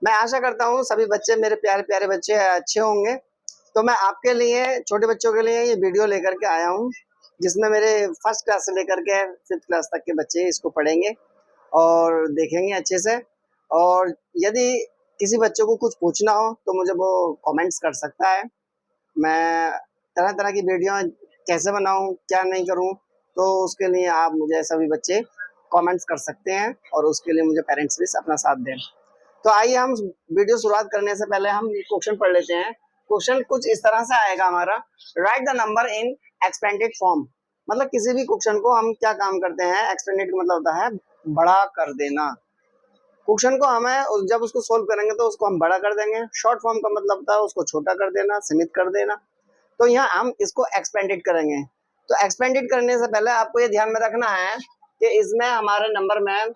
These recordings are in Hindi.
मैं आशा करता हूँ सभी बच्चे, मेरे प्यारे प्यारे बच्चे अच्छे होंगे। तो मैं आपके लिए, छोटे बच्चों के लिए ये वीडियो लेकर के आया हूँ, जिसमें मेरे फर्स्ट क्लास से लेकर के 5th क्लास तक के बच्चे इसको पढ़ेंगे और देखेंगे अच्छे से। और यदि किसी बच्चे को कुछ पूछना हो तो मुझे वो कमेंट्स कर सकता है। मैं तरह तरह की वीडियो कैसे बनाऊं, क्या नहीं करूं, तो उसके लिए आप मुझे सभी बच्चे कमेंट्स कर सकते हैं और उसके लिए मुझे पेरेंट्स भी अपना साथ दें। तो आइए हम वीडियो शुरुआत करने से पहले हम क्वेश्चन पढ़ लेते हैं। क्वेश्चन कुछ इस तरह से आएगा हमारा, right the number in expanded form. मतलब किसी भी क्वेश्चन को हम क्या काम करते हैं, एक्सपेंडेड का मतलब होता है बड़ा कर देना। क्वेश्चन को हमें जब उसको सोल्व करेंगे तो उसको हम बड़ा कर देंगे। शॉर्ट फॉर्म का मतलब होता है उसको छोटा कर देना, सीमित कर देना। तो यहाँ हम इसको एक्सपेंडेड करेंगे। तो एक्सपेंडेड करने से पहले आपको ये ध्यान में रखना है कि इसमें हमारे नंबर में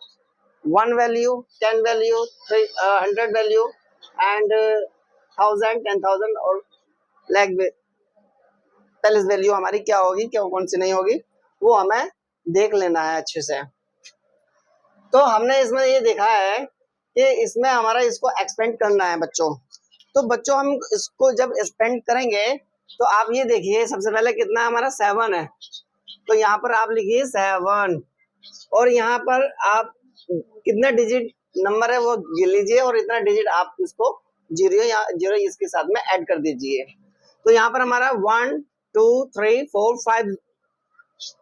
1 वैल्यू, 10 वैल्यू, 100 वैल्यू एंड 1000, 10,000 और लाख पैलेस वैल्यू हमारी क्या होगी, क्या कौन सी नहीं होगी, वो हमें देख लेना है अच्छे से। तो हमने इसमें ये देखा है कि इसमें हमारा इसको एक्सपेंड करना है बच्चों। तो बच्चों हम इसको जब एक्सपेंड करेंगे तो आप ये देखिए, सबसे पहले कितना हमारा 7 है, तो यहाँ पर आप लिखिए 7 और यहाँ पर आप कितना डिजिट नंबर है वो गिन लीजिए और इतना डिजिट आप इसको जीरो या जीरो इसके साथ में ऐड कर दीजिए। तो यहाँ पर हमारा 1 2 3 4 5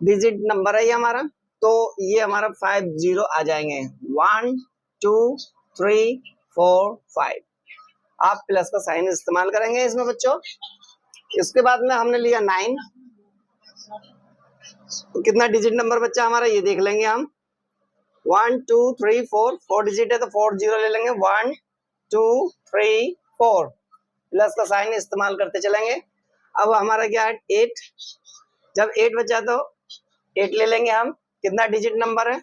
डिजिट नंबर है ये हमारा, तो ये हमारा 5 0 आ जाएंगे। 1 2 3 4 5। आप प्लस का साइन इस्तेमाल करेंगे इसमें बच्चों। इसके बाद में हमने लिया 9, तो कितना डिजिट नंबर बच्चा हमारा ये देख लेंगे हम। 1 2 3 4, 4 डिजिट है तो 4 0 ले लेंगे। 1 2 3 4, प्लस का साइन इस्तेमाल करते चलेंगे। अब हमारा क्या है 8, जब 8 बचा तो 8 ले लेंगे हम। कितना डिजिट नंबर है,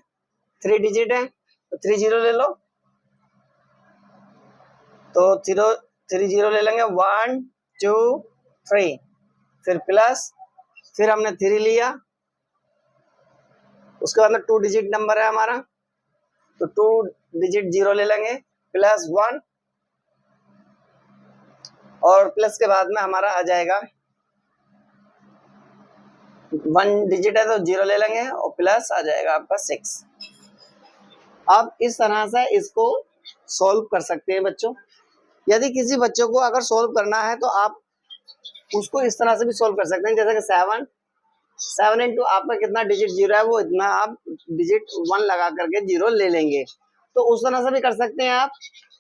3 डिजिट है तो 3 0 ले लो, तो 3 0 ले लेंगे। 1 2 3, फिर प्लस, फिर हमने 3 लिया, उसके बाद में 2 डिजिट नंबर है हमारा, तो 2 डिजिट 0 ले लेंगे, प्लस 1 और प्लस के बाद में हमारा आ जाएगा 1 डिजिट है तो 0 ले लेंगे और प्लस आ जाएगा आपका 6। अब इस तरह से इसको सॉल्व कर सकते हैं बच्चों। यदि किसी बच्चों को अगर सॉल्व करना है तो आप उसको इस तरह से भी सॉल्व कर सकते हैं, जैसे कि 7 इंटू आपका कितना डिजिट 0 है वो इतना आप डिजिट 1 लगा करके 0 ले लेंगे, तो उस तरह से भी कर सकते हैं आप।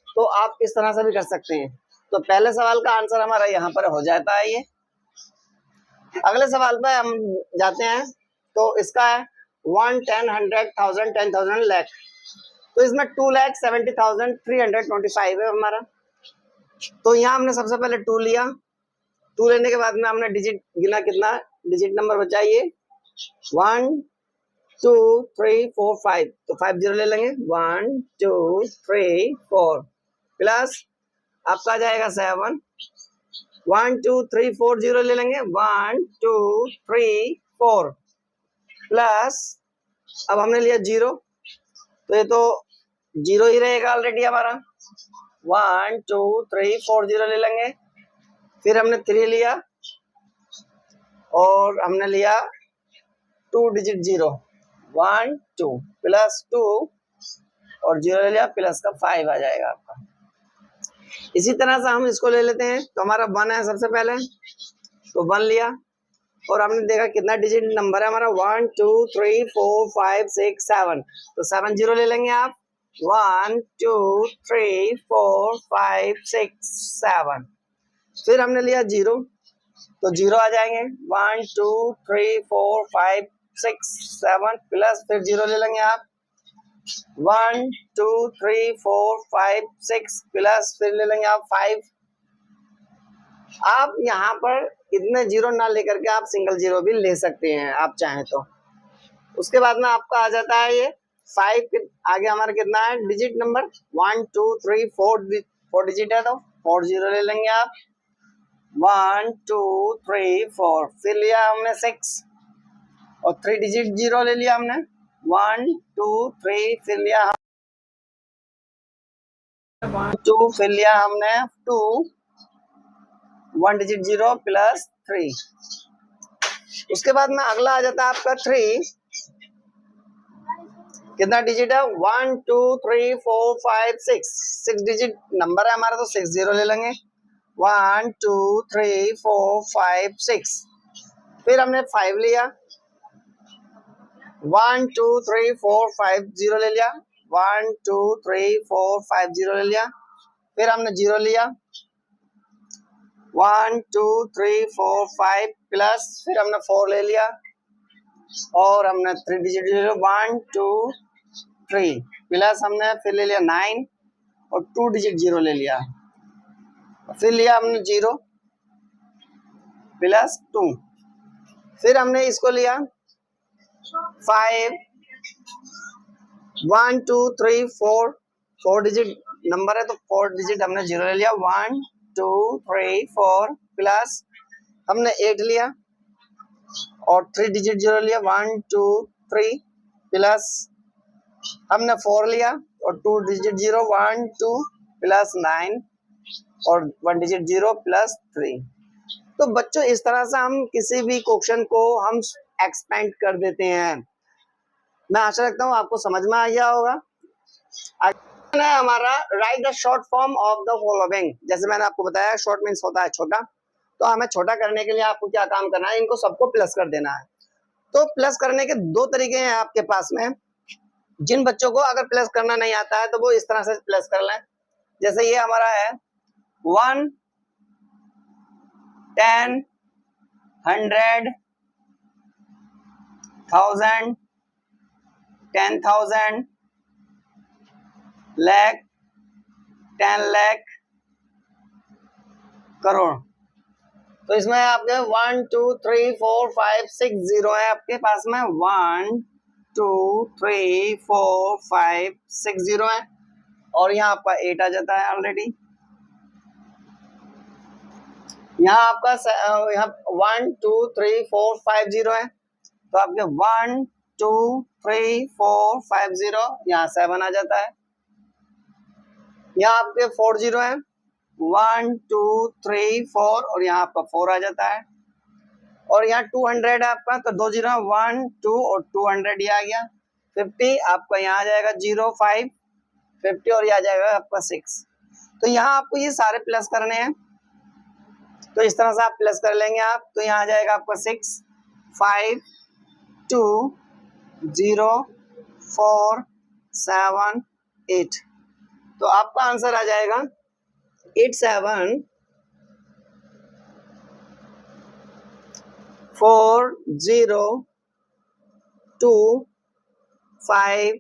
तो आप इस तरह से भी कर सकते हैं। तो पहले सवाल का आंसर हमारा यहाँ पर हो जाता है ये। अगले सवाल पे हम जाते हैं, तो इसका है 1 10 100 1000 10,000 लाख। तो इसमें 2,70,325 है हमारा। तो यहाँ हमने सबसे पहले 2 लिया, 2 लेने के बाद में हमने डिजिट गिना, कितना डिजिट नंबर बचा ये 1 2 3 4 5, तो 5 0 ले लेंगे। 1 2 3 4 प्लस आपका आ जाएगा 7, 1 2 3 4 0 ले लेंगे। 1 2 3 4 प्लस, अब हमने लिया 0, तो ये तो 0 ही रहेगा ऑलरेडी हमारा। 1 2 3 4 0 ले लेंगे, फिर हमने 3 लिया और हमने लिया 2 डिजिट 0, 1 2 प्लस 2 और 0 ले लिया, प्लस का 5 आ जाएगा आपका। इसी तरह से हम इसको ले लेते हैं, तो हमारा 1 है सबसे पहले, तो 1 लिया और हमने देखा कितना डिजिट नंबर है हमारा 1 2 3 4 5 6 7, तो 7 0 ले लेंगे आप। 1 2 3 4 5 6 7, फिर हमने लिया 0, तो 0 आ जाएंगे। 1 2 3 4 5 6 7 प्लस फिर 0 ले लेंगे आप। 1 2 3 4 5 6 प्लस फिर ले लेंगे आप 5। आप यहाँ पर इतने 0 ना लेकर के आप सिंगल 0 भी ले सकते हैं आप चाहें तो। उसके बाद में आपका आ जाता है ये 5 आगे हमारा कितना है डिजिट नंबर 1 2 3 4 डिजिट है, तो 4 0 ले लेंगे आप। 1 2 3 4, फिर लिया हमने 6 और 3 डिजिट 0 ले लिया हमने। 1 2 3 फिर लिया टू फिर लिया हमने 2 1 डिजिट 0 प्लस 3। उसके बाद में अगला आ जाता है आपका 3। कितना डिजिट है? 1 2 3 4 5 6 6 डिजिट नंबर है हमारा, तो 6 0 ले लेंगे। 1 2 3 4 5 6। फिर हमने 5 लिया, 1 2 3 4 5 0 ले लिया। 1 2 3 4 5 0 ले लिया। फिर हमने 0 लिया, 1 2 3 4 5 प्लस फिर हमने 4 ले लिया और हमने 3 डिजिट ले लिया। 1 2 3 प्लस हमने फिर ले लिया 9 और 2 डिजिट 0 ले लिया। फिर लिया हमने 0 प्लस 2। फिर हमने इसको लिया 5 1 2 3 4 4 डिजिट नंबर है, तो 4 डिजिट हमने 0 ले लिया। 1 2 3 4 प्लस हमने 8 लिया और 3 डिजिट 0 लिया। 1 2 3 प्लस हमने 4 लिया और 2 डिजिट 0। 1 2 प्लस 9 और 1 डिजिट 0 प्लस 3। तो बच्चों इस तरह से हम किसी भी क्वेश्चन को हम एक्सपेंड कर देते हैं। मैं आशा रखता हूँ आपको समझ में आ गया होगा। है हमारा right the short form of the following. जैसे मैंने आपको बताया शॉर्ट मीन्स होता है छोटा, तो हमें छोटा करने के लिए आपको क्या काम करना है? इनको सबको प्लस कर देना है। तो प्लस करने के 2 तरीके हैं आपके पास में। जिन बच्चों को अगर प्लस करना नहीं आता है तो वो इस तरह से प्लस कर लें। जैसे ये हमारा है 1 10 100 1000 10,000 लाख 10 लाख करोड़। तो इसमें आपके 1 2 3 4 5 6 0 है आपके पास में। 1 2 3 4 5 6 0 है और यहाँ आपका 8 आ जाता है ऑलरेडी। यहाँ आपका यहाँ 1 2 3 4 5 0 है, तो आपके 1 2 3 4 5 0 यहाँ 7 आ जाता है। यहाँ आपके 4 0 है, 1 2 3 4 और यहाँ आपका 4 आ जाता है। और यहाँ 200 है आपका, तो 2 0 1 2 और 200 ये आ गया। 50 आपका यहाँ आ जाएगा 0 5 50 और ये आ जाएगा आपका 6। तो यहाँ आपको ये सारे प्लस करने हैं, तो इस तरह से आप प्लस कर लेंगे आप। तो यहाँ आ जाएगा आपका 6 5 2 0 4 7 8। तो आपका आंसर आ जाएगा 8 7 4 0 2 5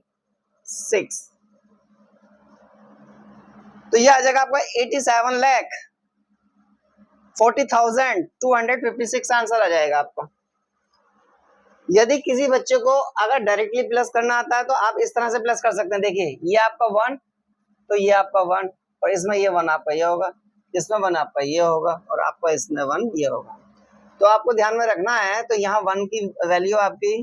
6। तो ये आ जाएगा आपका 87 लाख 40,256 आंसर आ जाएगा आपका। यदि किसी बच्चे को अगर डायरेक्टली प्लस करना आता है तो आप इस तरह से प्लस कर सकते हैं। देखिए ये आपका 1 तो ये आपका 1 और इसमें ये 1 आपका ये होगा, इसमें 1 आपका ये होगा और आपका इसमें 1 ये होगा। तो आपको ध्यान में रखना है। तो यहाँ 1 की वैल्यू आपकी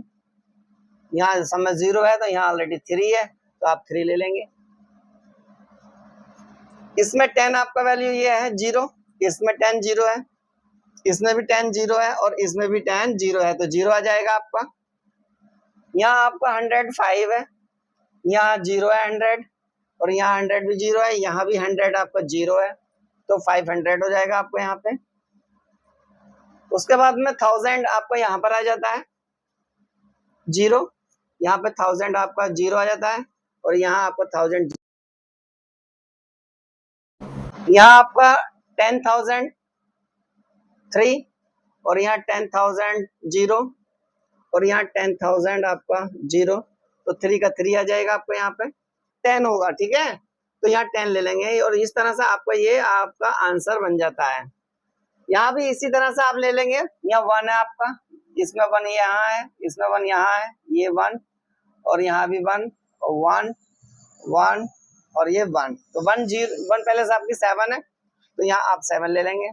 यहाँ समय 0 है, तो यहाँ ऑलरेडी 3 है, तो आप 3 ले लेंगे। इसमें 10 आपका वैल्यू ये है 0, इसमें 10 0 है, इसमें भी 10 0 है और इसमें भी 10 0 है, तो 0 आ जाएगा आपका। यहाँ आपका 105 है, यहाँ 0 है 100 और यहाँ 100 भी 0 है, यहाँ भी 100 आपका 0 है, तो 500 हो जाएगा आपको यहाँ पे। उसके बाद में 1000 आपका यहाँ पर आ जाता है 0, यहाँ पे 1000 आपका 0 आ जाता है और यहाँ आपका 1000 यहाँ आपका 10,000 3 और यहाँ 10,000 0 और यहाँ 10,000 आपका 0, तो 3 का 3 आ जाएगा आपको यहाँ पे 10 होगा। ठीक है, तो यहाँ 10 ले लेंगे और इस तरह से आपका ये आपका आंसर बन जाता है। यहाँ भी इसी तरह से आप ले लेंगे। यहाँ 1 है आपका, इसमें 1 यहाँ है, इसमें 1 यहाँ है, ये 1 और यहाँ भी 1 और 1 1 और ये 1, तो 1 0 1 पहले से आपकी 7 है, तो यहाँ आप 7 ले लेंगे।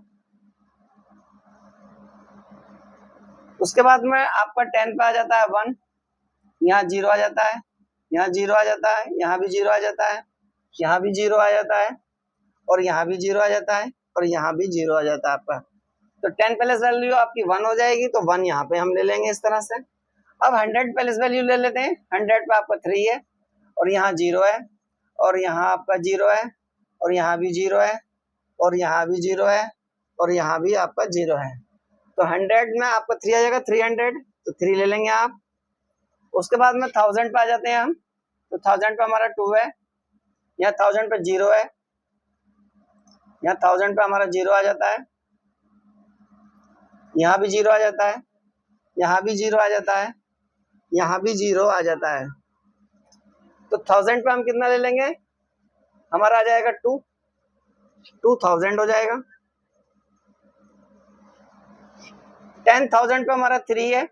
उसके बाद में आपका 10 पे आ जाता है 1, यहाँ 0 आ जाता है, यहाँ 0 आ जाता है, यहाँ भी 0 आ जाता है यहाँ भी 0 आ जाता है, और यहाँ भी 0 आ जाता है, और यहाँ भी 0 आ जाता है आपका। तो 10 प्लस वैल्यू आपकी 1 हो जाएगी, तो 1 यहाँ पे हम ले लेंगे इस तरह से। अब 100 प्लस वैल्यू ले लेते हैं। 100 पे आपका 3 है, और यहाँ 0 है, और यहाँ आपका 0 है, और यहाँ भी 0 है, और यहाँ भी 0 है, और यहाँ भी आपका 0 है। तो 100 में आपका 3 आ जाएगा, 300, तो 3 ले लेंगे आप। उसके बाद में 1000 पे आ जाते हैं हम, तो 1000 पे हमारा 2 है, यहाँ 1000 पे 0 है, यहाँ 1000 पे हमारा 0 आ जाता है, यहाँ भी 0 आ जाता है, यहाँ भी 0 आ जाता है, यहाँ भी 0 आ जाता है। तो 1000 पे हम कितना ले लेंगे, हमारा आ जाएगा 2000 हो जाएगा। 10,000 पे हमारा 3 है,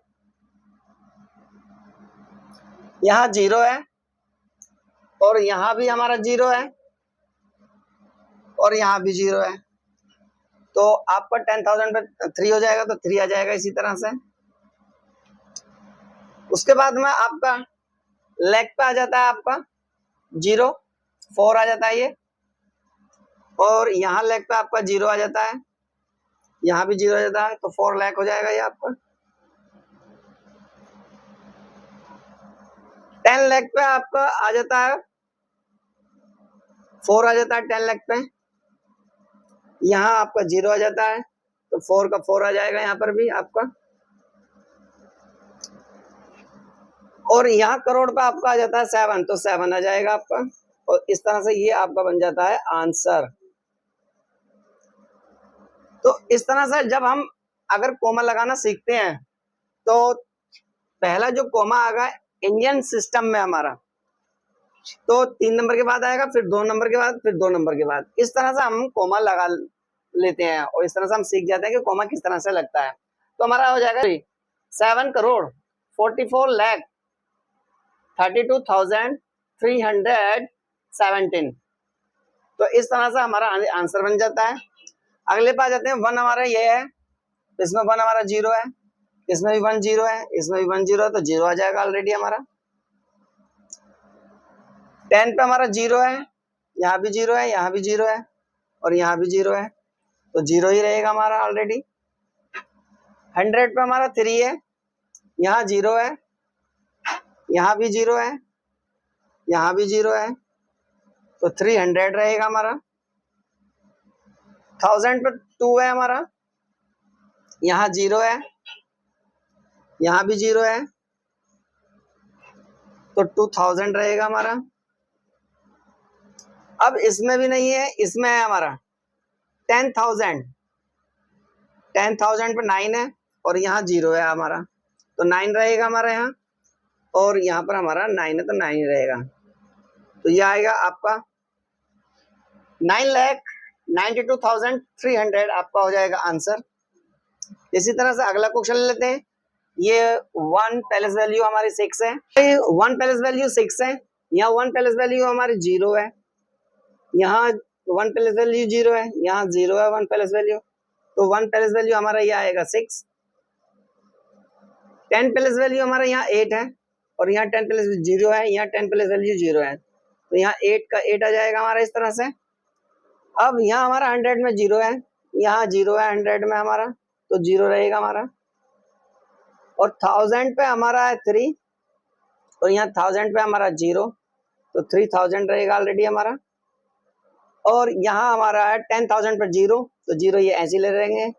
यहाँ 0 है, और यहाँ भी हमारा 0 है, और यहाँ भी 0 है। तो आपका 10,000 पे 3 हो जाएगा, तो 3 आ जाएगा इसी तरह से। उसके बाद में आपका लेग पे आ जाता है आपका 0, 4 आ जाता है ये, और यहाँ लेग पे आपका 0 आ जाता है, यहाँ भी 0 आ जाता है, तो 4 लेग हो जाएगा ये आपका। 10 लेग पे आपका आ जाता है 4 आ जाता है 10 लेग पे, यहाँ आपका 0 आ जाता है, तो 4 का 4 आ जाएगा यहाँ पर भी आपका। और यहाँ करोड़ पे आपका आ जाता है 7, तो 7 आ जाएगा आपका। और इस तरह से ये आपका बन जाता है आंसर। तो इस तरह से जब हम अगर कोमा लगाना सीखते हैं, तो पहला जो कोमा आएगा इंडियन सिस्टम में हमारा, तो 3 नंबर के बाद आएगा, फिर 2 नंबर के बाद, फिर 2 नंबर के बाद। इस तरह से हम कोमा लगा लेते हैं, और इस तरह से हम सीख जाते हैं कि कोमा किस तरह से लगता है। तो हमारा हो जाएगा 7 करोड़ 44 लाख 32,317। तो इस तरह से हमारा आंसर बन जाता है। अगले पे आ जाते हैं 1 हमारा ये है, इसमें 1 हमारा 0 है, इसमें भी 1 0 है, इसमें भी 1 0 है, तो 0 आ जाएगा ऑलरेडी हमारा। 10 पे हमारा 0 है, यहाँ भी 0 है, यहाँ भी 0 है, और यहाँ भी 0 है, तो 0 ही रहेगा हमारा ऑलरेडी। 100 पे हमारा 3 है, यहाँ 0 है, यहाँ भी 0 है, यहाँ भी 0 है, तो 300 रहेगा हमारा। 1000 पे 2 है हमारा, यहाँ 0 है, यहाँ भी 0 है, तो 2000 रहेगा हमारा। अब इसमें भी नहीं है, इसमें है हमारा 10,000 पे 9 है, और यहाँ 0 है हमारा, तो 9 रहेगा हमारा यहाँ, और यहाँ पर हमारा 9 है, तो 9 ही रहेगा। तो ये आएगा आपका 9,92,300 आपका हो जाएगा आंसर। इसी तरह से अगला क्वेश्चन ले लेते हैं। ये 1 पैलेस वैल्यू हमारी 6 है, 1 पैलेस वैल्यू 6 है, यहाँ 1 पैलेस वैल्यू हमारी 0 है, यहाँ 1 पैलेस वैल्यू 0 है, यहाँ 0 है 1 पैलेस वैल्यू, तो 1 पैलेस वैल्यू हमारा ये आएगा 6। 10 पैलेस वैल्यू हमारा यहाँ 8 है, और यहाँ 10 पैलेस 0 है, यहाँ 10 पैलेस वैल्यू 0 है, तो यहाँ 8 का 8 आ जाएगा हमारा इस तरह से। अब यहाँ हमारा 100 में 0 है, यहाँ 0 है 100 में हमारा, तो 0 रहेगा हमारा। और 1000 पे हमारा है 3, और यहाँ 1000 पे हमारा 0, तो 3000 रहेगा ऑलरेडी हमारा। और यहाँ हमारा है 10,000 पर 0, तो 0 ये ऐसे ले लेंगे,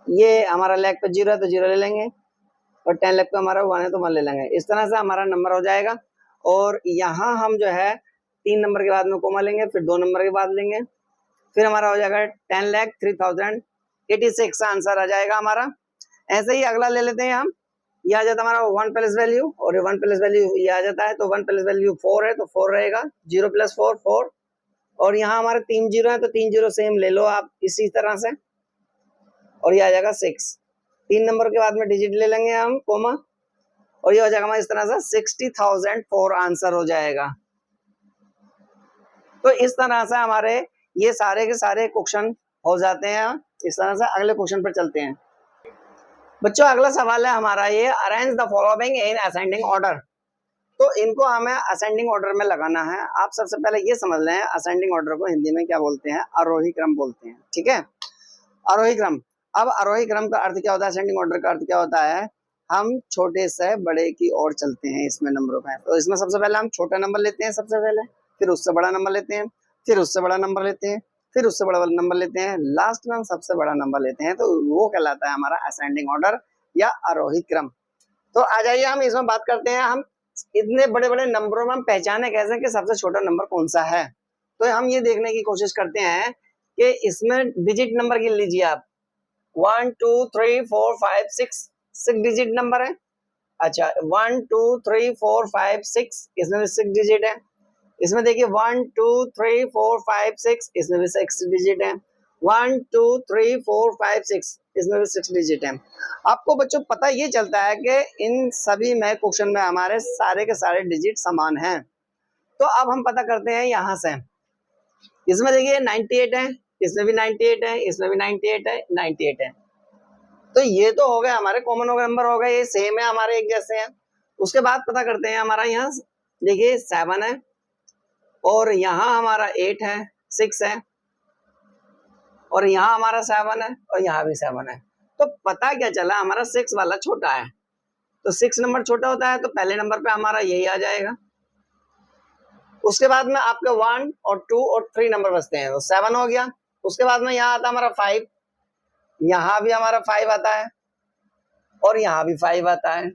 ये हमारा लेग पे 0 है, तो 0 ले लेंगे, और 10 लेग पे हमारा 1 है, तो 1 ले लेंगे। इस तरह से हमारा नंबर हो जाएगा। और यहाँ हम जो है 3 नंबर के बाद में कोमा लेंगे, फिर 2 नंबर के बाद लेंगे, फिर हमारा हो जाएगा 10,03,086 आंसर आ जाएगा हमारा। ऐसे ही अगला ले लेते हैं हम, ये आ जाता है हमारा 1 प्लस वैल्यू, और 1 प्लस वैल्यू ये आ जाता है, तो 1 प्लस वैल्यू 4 है, तो 4 रहेगा, 0 प्लस 4 4, और यहाँ हमारे 3 0 है, तो 3 0 सेम ले लो आप इसी तरह से, और ये आ जाएगा 6। 3 नंबर के बाद में डिजिट ले लेंगे हम कोमा, और ये हो जाएगा हमारा इस तरह से 60,004 आंसर हो जाएगा। तो इस तरह से हमारे ये सारे के सारे क्वेश्चन हो जाते हैं। इस तरह से अगले क्वेश्चन पर चलते हैं बच्चों। अगला सवाल है हमारा ये, arrange the following in ascending order. तो इनको हमें असेंडिंग ऑर्डर में लगाना है। आप सबसे पहले ये समझ लें असेंडिंग ऑर्डर को हिंदी में क्या बोलते हैं, आरोही क्रम बोलते हैं, ठीक है, आरोही क्रम। अब आरोही क्रम का अर्थ क्या होता है, असेंडिंग ऑर्डर का अर्थ क्या होता है, हम छोटे से बड़े की ओर चलते हैं इसमें नंबरों में। तो इसमें सबसे पहले हम छोटा नंबर लेते हैं सबसे पहले, फिर उससे बड़ा नंबर लेते हैं, फिर उससे बड़ा नंबर लेते हैं, फिर उससे बड़ा नंबर लेते हैं, लास्ट में हम सबसे बड़ा नंबर लेते हैं। तो वो कहलाता है हमारा असेंडिंग ऑर्डर या आरोही क्रम। तो आ जाइए हम इसमें बात करते हैं, हम इतने बड़े बड़े नंबरों में हम पहचाने कैसे कि सबसे छोटा नंबर कौन सा है। तो हम ये देखने की कोशिश करते हैं कि इसमें डिजिट नंबर गिन लीजिए आप, 1 2 3 4 5 6 डिजिट नंबर है। अच्छा 1 2 3 4 5 6 इसमें भी 6 डिजिट है। इसमें देखिए 1 2 3 4 5 6 इसमें भी 6 डिजिट है। 1 2 3 4 5 6 इसमें भी 6 डिजिट है। आपको बच्चों पता ये चलता है कि इन सभी में क्वेश्चन में हमारे सारे के सारे डिजिट समान हैं। तो अब हम पता करते हैं यहाँ से, इसमें देखिए 98 है, इसमें भी 98 है, इसमें भी 98 है, 98 है। तो ये तो हो गए हमारे कॉमन नंबर हो गए, ये सेम है हमारे एक जैसे हैं। उसके बाद पता करते हैं हमारा यहाँ देखिए 7 है और यहाँ हमारा 8 है, 6 है और यहाँ हमारा 7 है और यहाँ भी 7 है। तो पता क्या चला हमारा 6 वाला छोटा है। तो 6 नंबर छोटा होता है तो पहले नंबर पे हमारा यही आ जाएगा। उसके बाद में आपके 1 और 2 और 3 नंबर बचते हैं, तो 7 हो गया। उसके बाद में यहाँ आता हमारा 5, यहाँ भी हमारा 5 आता है और यहाँ भी 5 आता है।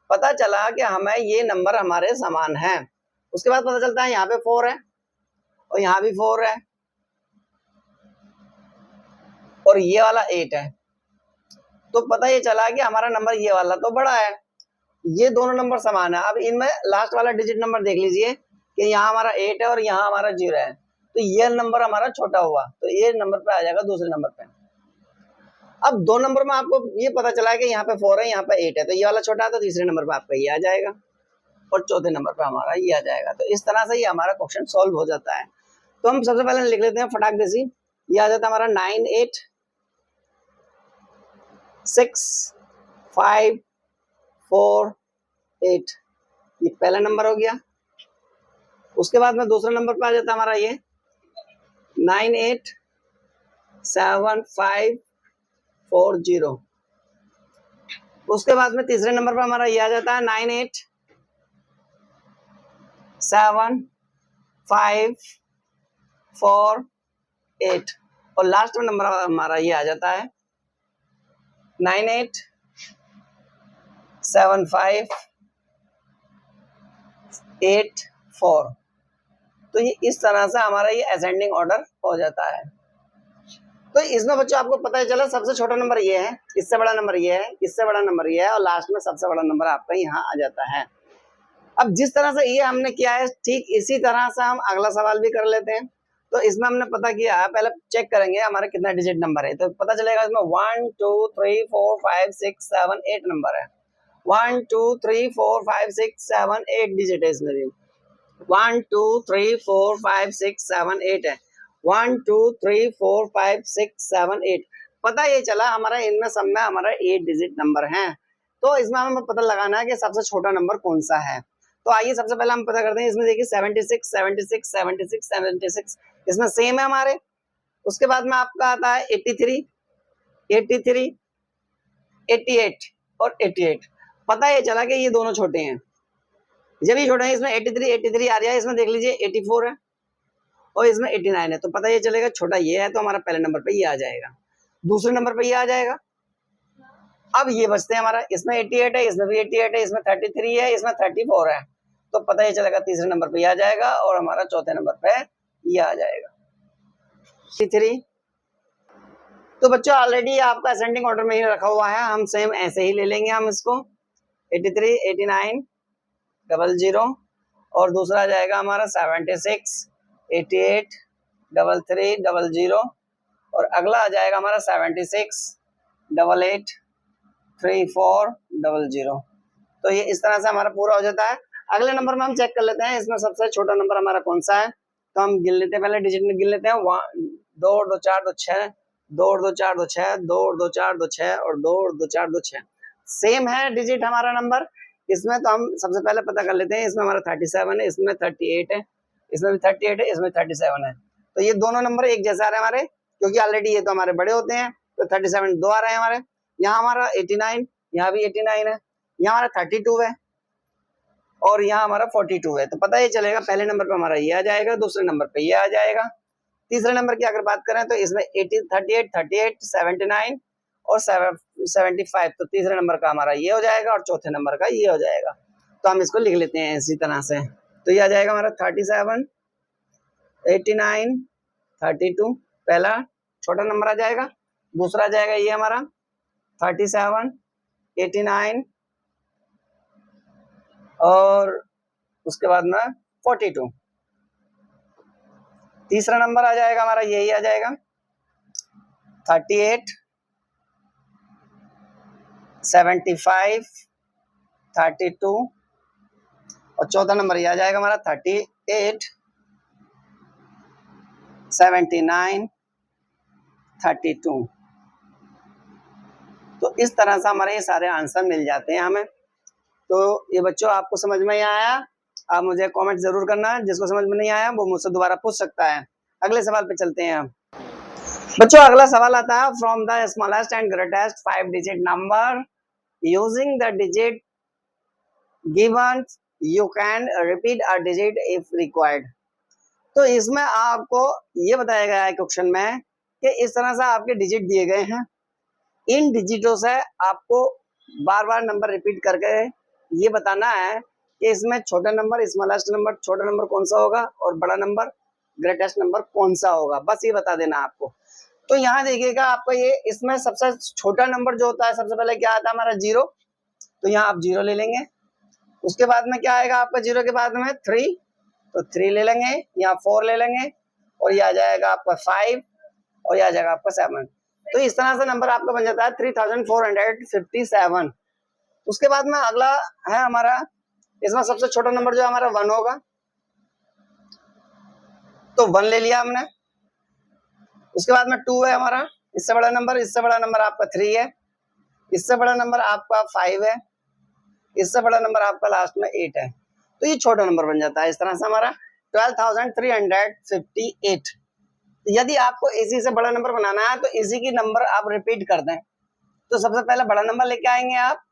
पता चला कि हमें ये नंबर हमारे समान हैं। उसके बाद पता चलता है यहाँ पे 4 है और यहाँ भी 4 है और ये वाला 8 है। तो पता ये चला कि हमारा नंबर ये वाला तो बड़ा है, ये दोनों नंबर समान है। अब इनमें लास्ट वाला डिजिट नंबर देख लीजिए कि यहाँ हमारा 8 है और यहाँ हमारा 0 है, तो ये नंबर हमारा छोटा हुआ, तो ये नंबर पे आ जाएगा दूसरे नंबर पे। अब 2 नंबर में आपको ये पता चला है कि यहाँ पे 4 है, यहाँ पे 8 है, तो ये वाला छोटा है, तो तीसरे नंबर पे आपका ये आ जाएगा और चौथे नंबर पे हमारा ये आ जाएगा। तो इस तरह से ये हमारा क्वेश्चन सॉल्व हो जाता है। तो हम सबसे पहले लिख लेते हैं फटाक देसी, ये आ जाता है हमारा 9 8 6 5 4 8, ये पहला नंबर हो गया। उसके बाद में दूसरा नंबर पे आ जाता है हमारा ये 9 8 7 5 4 0। उसके बाद में तीसरे नंबर पर हमारा ये आ जाता है 9 8 7 5 4 8 और लास्ट में नंबर हमारा ये आ जाता है 9 8 7 5 8 4। तो ये इस तरह से हमारा ये असेंडिंग ऑर्डर हो जाता है। तो इसमें बच्चों आपको पता चला सबसे छोटा नंबर ये है, इससे बड़ा नंबर ये है, इससे बड़ा नंबर ये है और लास्ट में सबसे बड़ा नंबर आपका यहाँ आ जाता है। अब जिस तरह से ये हमने किया है ठीक इसी तरह से हम अगला सवाल भी कर लेते हैं। तो इसमें हमने पता किया है, पहले चेक करेंगे हमारे कितना डिजिट नंबर है। तो पता चलेगा इसमें 1 2 3 4 5 6 7 8 नंबर है। 1 2 3 4 5 6 7 8 डिजिट है इसमें भी। 1 2 3 4 5 6 7 8 है। 1 2 3 4 5 6 7 8। पता ये चला हमारा इनमें सब में हमारा 8 डिजिट नंबर हैं। तो इसमें हमें पता लगाना है कि सबसे छोटा नंबर कौन सा है। तो आइए सबसे पहले हम पता करते हैं। इसमें देखिए 76 76 76 76 इसमें सेम है हमारे। उसके बाद में आपका आता है 83 83 88 और 88। पता ये चला कि ये दोनों छोटे हैं। जब ये छोटे हैं इसमें 83 83 आ रहा है, इसमें देख लीजिए 84 है और इसमें 89 है। तो पता ये चलेगा छोटा ये है तो हमारा पहले नंबर पे ये आ जाएगा, दूसरे नंबर पे ये आ जाएगा। अब ये बचते हैं हमारा, इसमें 88 है, इसमें भी 88 है, इसमें 33 है, इसमें 34 है। तो पता ये चलेगा तीसरे नंबर पे ये आ जाएगा और हमारा चौथे नंबर पे ये आ जाएगा 3। तो बच्चों ऑलरेडी आपका असेंडिंग ऑर्डर में ही रखा हुआ है, हम सेम ऐसे ही ले लेंगे हम इसको 83 89 00 और दूसरा आ जाएगा हमारा 76 88 33 00 और अगला आ जाएगा हमारा 76 88 34 00। तो ये इस तरह से हमारा पूरा हो जाता है। अगले नंबर में हम चेक कर लेते हैं इसमें सबसे छोटा नंबर हमारा कौन सा है। तो हम गिन लेते हैं, पहले डिजिट में गिन लेते हैं। 2 2 4 2 6 2 2 4 2 6 2 2 4 2 6 और 2 2 4 2 6 सेम है डिजिट हमारा नंबर। इसमें तो हम सबसे पहले पता कर लेते हैं। इसमें हमारा 37 है, इसमें 38 है, इसमें भी 38 है, इसमें 37 है। तो ये दोनों नंबर एक जैसे आ रहे हैं हमारे, क्योंकि ऑलरेडी ये तो हमारे बड़े होते हैं। तो 37 दो आ रहे हैं हमारे। यहाँ हमारा 89, यहाँ भी 89 है, यहाँ हमारा 32 है और यहाँ हमारा 42 है। तो पता ही चलेगा पहले नंबर पे हमारा ये आ जाएगा, दूसरे नंबर पे ये आ जाएगा। तीसरे नंबर की अगर बात करें तो इसमें 80, 38, 38, 79 और 75। तो तीसरे नंबर का हमारा ये हो जाएगा और चौथे नंबर का ये हो जाएगा। तो हम इसको लिख लेते हैं इसी तरह से। तो ये आ जाएगा हमारा 37, 89, 32 पहला छोटा नंबर आ जाएगा। दूसरा आ जाएगा ये हमारा 37, 89 और उसके बाद में 42। तीसरा नंबर आ जाएगा हमारा यही आ जाएगा 38, 75, 32 और चौथा नंबर ये आ जाएगा हमारा 38, 79, 32। तो इस तरह से हमारे ये सारे आंसर मिल जाते हैं हमें। तो ये बच्चों आपको समझ में आया? आप मुझे कमेंट जरूर करना। जिसको समझ में नहीं आया वो मुझसे दोबारा पूछ सकता है। अगले सवाल पे चलते हैं हम। बच्चों अगला सवाल आता है, from the smallest and greatest 5 digit number using the digit given you can repeat a digit if required. तो इसमें आपको ये बताया गया है क्वेश्चन में कि इस तरह से आपके डिजिट दिए गए हैं, इन डिजिटों से आपको बार बार नंबर रिपीट करके ये बताना है कि इसमें छोटा नंबर, स्मॉलेस्ट नंबर, छोटा नंबर कौन सा होगा और बड़ा नंबर, ग्रेटेस्ट नंबर कौन सा होगा, बस ये बता देना आपको। तो यहाँ देखिएगा आपको ये इसमें सबसे छोटा नंबर जो होता है सबसे पहले क्या आता है हमारा 0। तो यहाँ आप 0 ले लेंगे। उसके बाद में क्या आएगा आपका 0 के बाद में 3, तो 3 ले लेंगे। यहाँ 4 ले लेंगे और ये आ जाएगा आपका 5 और ये आ जाएगा आपका 7। तो इस तरह से नंबर आपका बन जाता है 3457। उसके बाद में अगला है हमारा, इसमें सबसे छोटा नंबर जो हमारा 1 होगा। तो 1 ले लिया हमने। उसके बाद में 2 है हमारा, इससे बड़ा नंबर। इससे बड़ा नंबर आपका 3 है। इससे बड़ा नंबर आपका 5 है। इससे बड़ा नंबर आपका लास्ट में 8 है। तो ये छोटा नंबर बन जाता है इस तरह से हमारा 12358। यदि आपको इसी से बड़ा नंबर बनाना है तो इसी की नंबर आप रिपीट कर दें। तो सबसे पहले बड़ा नंबर लेके आएंगे आप,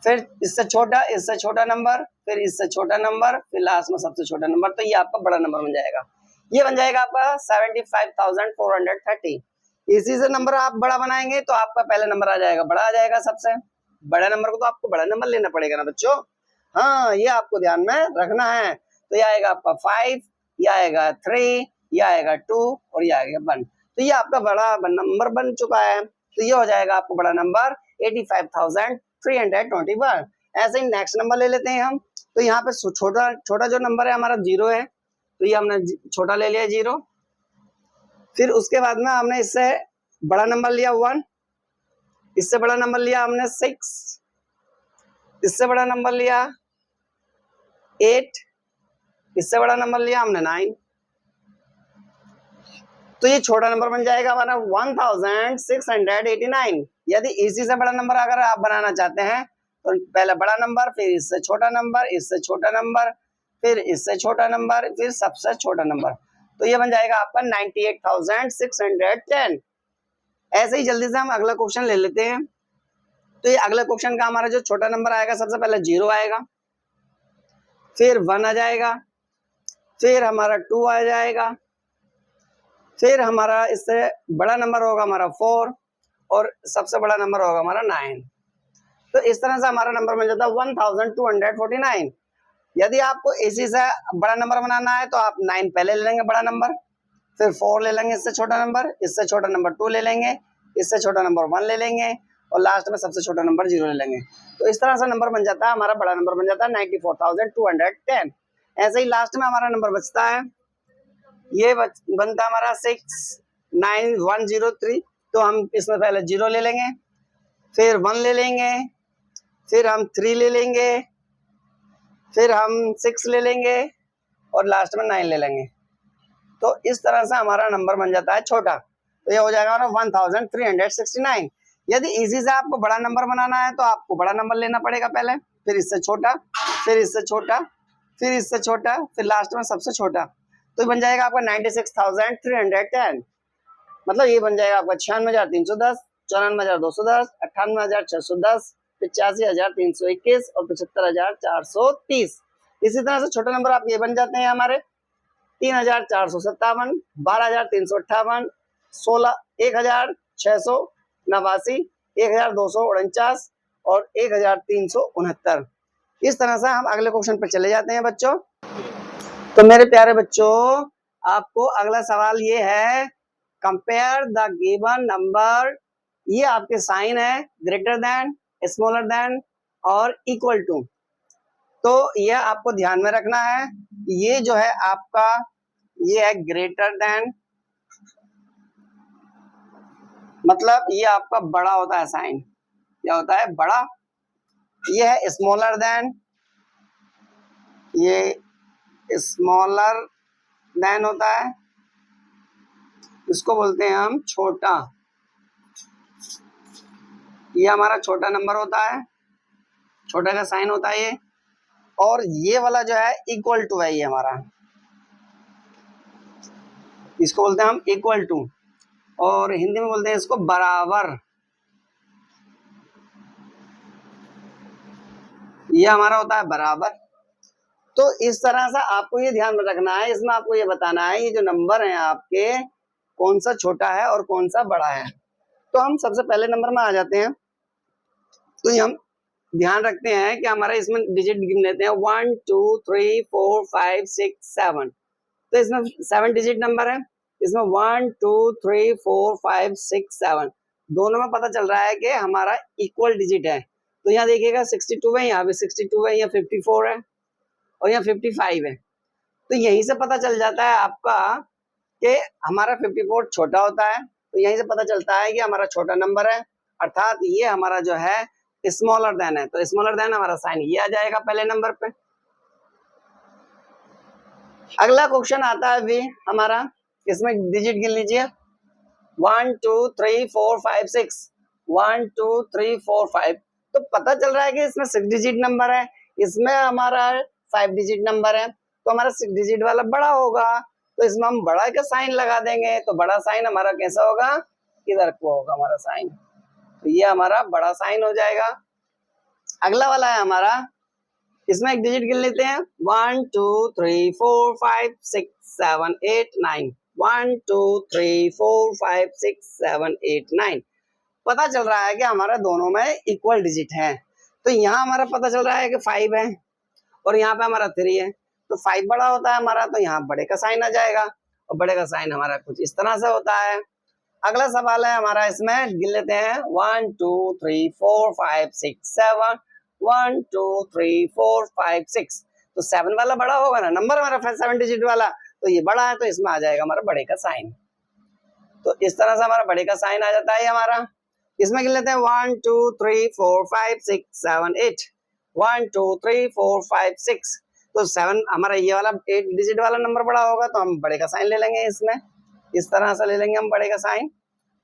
फिर इससे छोटा नंबर, फिर इससे छोटा नंबर, फिर लास्ट में सबसे छोटा नंबर। तो ये आपका बड़ा नंबर बन जाएगा। ये बन जाएगा आपका 75430। इसी से नंबर आप बड़ा बनाएंगे तो आपका पहला नंबर आ जाएगा, बड़ा आ जाएगा। सबसे बड़ा नंबर को तो आपको बड़ा नंबर लेना पड़ेगा ना बच्चों। हाँ, ये आपको ध्यान में रखना है। तो ये आएगा आपका 5, ये आएगा 3, ये आएगा 2 और ये आएगा 1। तो ये आपका बड़ा नंबर बन चुका है। तो ये हो जाएगा आपको बड़ा नंबर 85,321। ऐसे ही नेक्स्ट नंबर ले लेते हैं हम। तो यहाँ पे छोटा जो नंबर है हमारा 0 है। तो ये हमने छोटा ले लिया 0। फिर उसके बाद में हमने इससे बड़ा नंबर लिया 1, इससे बड़ा नंबर लिया हमने 6, इससे बड़ा नंबर लिया 8, इससे बड़ा नंबर लिया हमने 9। तो ये छोटा नंबर बन जाएगा हमारा 1689। यदि इसी से बड़ा नंबर अगर आप बनाना चाहते हैं तो पहले बड़ा नंबर, फिर इससे छोटा नंबर, इससे छोटा नंबर, फिर इससे छोटा नंबर, फिर सबसे छोटा नंबर। तो ये बन जाएगा आपका 98,610। ऐसे ही जल्दी से हम अगला क्वेश्चन ले लेते हैं। तो ये अगला क्वेश्चन का हमारा जो छोटा नंबर आएगा सबसे पहले 0 आएगा, फिर 1 आ जाएगा, फिर हमारा 2 आ जाएगा, फिर हमारा इससे बड़ा नंबर होगा हमारा 4 और सबसे बड़ा नंबर होगा हमारा 9। तो इस तरह से हमारा नंबर मिल जाता है 1249। यदि आपको इसी से बड़ा नंबर बनाना है तो आप 9 पहले ले लेंगे बड़ा नंबर, फिर 4 ले लेंगे इससे छोटा नंबर, इससे छोटा नंबर 2 ले लेंगे, इससे छोटा नंबर 1 ले लेंगे और लास्ट में सबसे छोटा नंबर 0 ले लेंगे। तो इस तरह से नंबर बन जाता है, हमारा बड़ा नंबर बन जाता है 94,210। ऐसे ही लास्ट में हमारा नंबर बचता है, ये बनता है हमारा 69103। तो हम इसमें पहले 0 ले लेंगे, फिर 1 ले लेंगे, फिर हम 3 ले लेंगे, फिर हम 6 ले लेंगे और लास्ट में 9 ले लेंगे। तो इस तरह से हमारा नंबर बन जाता है छोटा। तो ये हो जाएगा हमारा 1369। यदि इसी से आपको बड़ा नंबर बनाना है तो आपको बड़ा नंबर लेना पड़ेगा पहले, फिर इससे छोटा, फिर इससे छोटा, फिर इससे छोटा, फिर लास्ट में सबसे छोटा। तो बन जाएगा आपका 96,310। मतलब ये बन जाएगा आपका 96,310, 94,210, 98,610, 85,321 और 75,430। इसी तरह से छोटे नंबर आप ये बन जाते हैं हमारे 3,457, 12,358, 16, 1,689, 1,249 और 1,369। इस तरह से हम अगले क्वेश्चन पर चले जाते हैं बच्चों। तो मेरे प्यारे बच्चों, आपको अगला सवाल ये है, कंपेयर द गिवन नंबर। ये आपके साइन है, ग्रेटर देन, स्मॉलर देन और इक्वल टू। तो यह आपको ध्यान में रखना है। ये जो है आपका, ये है ग्रेटर देन, मतलब ये आपका बड़ा होता है साइन, क्या होता है, बड़ा। ये है स्मॉलर देन, ये स्मॉलर देन होता है, इसको बोलते हैं हम छोटा। ये हमारा छोटा नंबर होता है, छोटा का साइन होता है ये। और ये वाला जो है इक्वल टू है, ये हमारा, इसको बोलते हैं हम इक्वल टू, और हिंदी में बोलते हैं इसको बराबर। ये हमारा होता है बराबर। तो इस तरह से आपको ये ध्यान में रखना है, इसमें आपको ये बताना है ये जो नंबर हैं आपके, कौन सा छोटा है और कौन सा बड़ा है। तो हम सबसे पहले नंबर में आ जाते हैं। तो ये हम ध्यान रखते हैं कि हमारा इसमें डिजिट गिन लेते हैं, 1 2 3 4 5 6 7। तो इसमें 7 डिजिट नंबर है, इसमें 1 2 3 4 5 6 7 दोनों में पता चल रहा है कि हमारा इक्वल डिजिट है। तो यहाँ देखिएगा 62 है, यहाँ भी 62 है, यहाँ 54 है और यहाँ 55 है। तो यहीं से पता चल जाता है आपका कि हमारा 54 छोटा होता है। तो यहीं से पता चलता है कि हमारा छोटा नंबर है, अर्थात ये हमारा जो है स्मॉलर देन है। तो स्मॉलर देन हमारा साइन ये आ जाएगा पहले नंबर पे। अगला क्वेश्चन आता है अभी हमारा, इसमें डिजिट गिन लीजिए, 1 2 3 4 5 6, 1 2 3 4 5। तो पता चल रहा है कि इसमें 6 डिजिट नंबर है, इसमें हमारा 5 डिजिट नंबर है। तो हमारा 6 डिजिट वाला बड़ा होगा, तो इसमें हम बड़ा का साइन लगा देंगे। तो बड़ा साइन हमारा कैसा होगा, इधर को होगा हमारा साइन। तो ये हमारा बड़ा साइन हो जाएगा। अगला वाला है हमारा, इसमें एक डिजिट गिन लेते हैं, 1 2 3 4 5 6 7 8 9, 1 2 3 4 5 6 7 8 9। पता चल रहा है कि हमारा दोनों में इक्वल डिजिट है। तो यहाँ हमारा पता चल रहा है कि 5 है और यहाँ पे हमारा 3 है। तो 5 बड़ा होता है हमारा, तो यहाँ बड़े का साइन आ जाएगा, और बड़े का साइन हमारा कुछ इस तरह से होता है। अगला सवाल है हमारा, इसमें गिन लेते हैं, 1 2 3 4 5 6 7, 1 2 3 4 5 6। तो 7 वाला बड़ा होगा ना नंबर हमारा, 7 डिजिट वाला, तो ये बड़ा है, तो इसमें आ जाएगा हमारा बड़े का साइन। तो इस तरह से हमारा बड़े का साइन आ जाता है हमारा। इसमें गिन लेते हैं, 1 2 3 4 5 6 7 8, 1 2 3 4 5 6। तो 7 हमारा ये वाला 8 डिजिट वाला नंबर बड़ा होगा, तो हम बड़े का साइन ले लेंगे इसमें, इस तरह से ले लेंगे हम बड़े का साइन।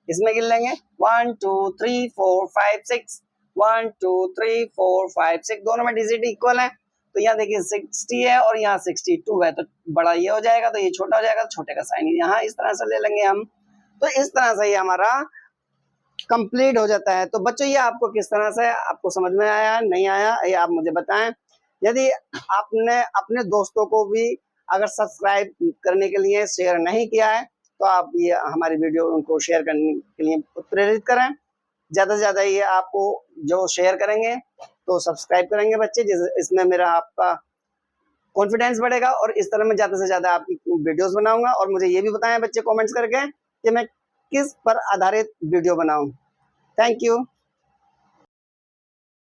इसमें गिन लेंगे 1 2 3 4 5 6, 1 2 3 4 5 6, दोनों में डिजिट इक्वल है। तो यहाँ देखिए 60 है और यहाँ 62 है, तो बड़ा ये हो जाएगा, तो ये छोटा हो जाएगा, छोटे का साइन यहाँ इस तरह से ले लेंगे हम। तो इस तरह से ये हमारा कंप्लीट हो जाता है। तो बच्चों, ये आपको किस तरह से आपको समझ में आया, नहीं आया, ये आप मुझे बताएं। यदि आपने अपने दोस्तों को भी अगर सब्सक्राइब करने के लिए शेयर नहीं किया है, तो आप ये हमारी वीडियो उनको शेयर करने के लिए प्रेरित करें। ज़्यादा से ज़्यादा ये आपको जो शेयर करेंगे तो सब्सक्राइब करेंगे बच्चे, इसमें मेरा आपका कॉन्फिडेंस बढ़ेगा और इस तरह मैं ज़्यादा से ज़्यादा आपकी वीडियोस बनाऊंगा। और मुझे ये भी बताएं बच्चे कमेंट्स करके कि मैं किस पर आधारित वीडियो बनाऊं। Thank you.